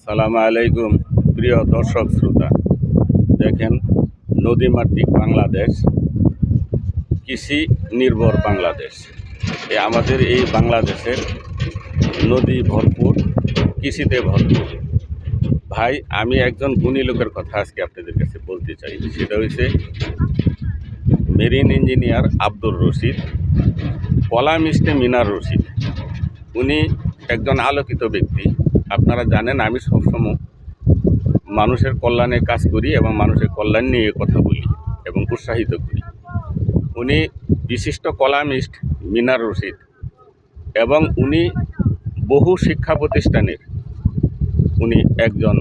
সালামু আলাইকুম প্রিয় দর্শক শ্রোতা। দেখেন, নদীমাতৃক বাংলাদেশ, কৃষি নির্ভর বাংলাদেশ। আমাদের এই বাংলাদেশের নদী ভরপুর, কৃষিতে ভরপুর। ভাই, আমি একজন গুণী লোকের কথা আজকে আপনাদের কাছে বলতে চাই। সেটা হচ্ছে মেরিন ইঞ্জিনিয়ার আব্দুর রশিদ, কলামিস্টে মিনার রশিদ। উনি একজন আলোকিত ব্যক্তি। আপনারা জানেন, আমি সবসময় মানুষের কল্যাণে কাজ করি এবং মানুষের কল্যাণ নিয়ে কথা বলি এবং উৎসাহিত করি। উনি বিশিষ্ট কলামিস্ট মিনার রশিদ এবং উনি বহু শিক্ষা প্রতিষ্ঠানের উনি একজন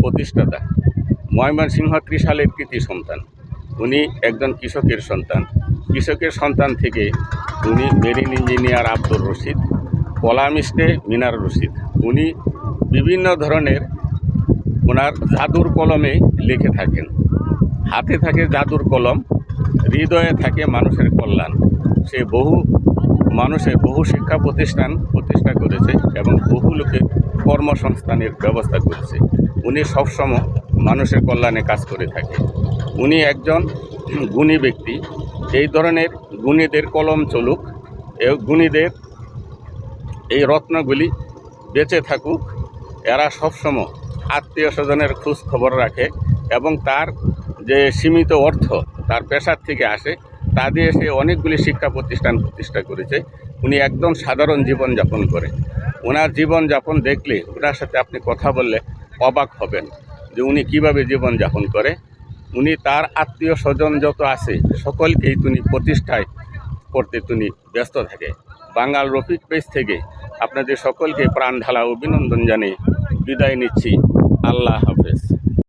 প্রতিষ্ঠাতা। ময়মনসিংহ ত্রিশালের কৃতি সন্তান। উনি একজন কৃষকের সন্তান। কৃষকের সন্তান থেকে উনি মেরিন ইঞ্জিনিয়ার আব্দুর রশিদ, কলামিস্টে মিনার রশিদ। উনি বিভিন্ন ধরনের ওনার জাদুর কলমে লিখে থাকেন। হাতে থাকে জাদুর কলম, হৃদয়ে থাকে মানুষের কল্যাণ। সে বহু শিক্ষা প্রতিষ্ঠা করেছে এবং বহু লোকের কর্মসংস্থানের ব্যবস্থা করেছে। উনি সবসময় মানুষের কল্যাণে কাজ করে থাকে। উনি একজন গুণী ব্যক্তি। এই ধরনের গুণীদের কলম চলুক, গুণীদের এই রত্নগুলি বেঁচে থাকুক। এরা সবসময় আত্মীয় স্বজনের খোঁজ খবর রাখে এবং তার যে সীমিত অর্থ তার পেশার থেকে আসে, তা দিয়ে সে অনেকগুলি শিক্ষা প্রতিষ্ঠা করেছে। উনি একদম সাধারণ জীবনযাপন করে। ওনার জীবনযাপন দেখলে, ওনার সাথে আপনি কথা বললে অবাক হবেন যে উনি কীভাবে জীবনযাপন করে। উনি তার আত্মীয় স্বজন যত আছে সকলকেই তিনি প্রতিষ্ঠায় করতে তিনি ব্যস্ত থাকে। বাঙাল রফিক পেজ থেকে আপনাদের সকলকে প্রাণ ঢালা অভিনন্দন জানিয়ে বিদায় নিচ্ছি। আল্লাহ হাফেজ।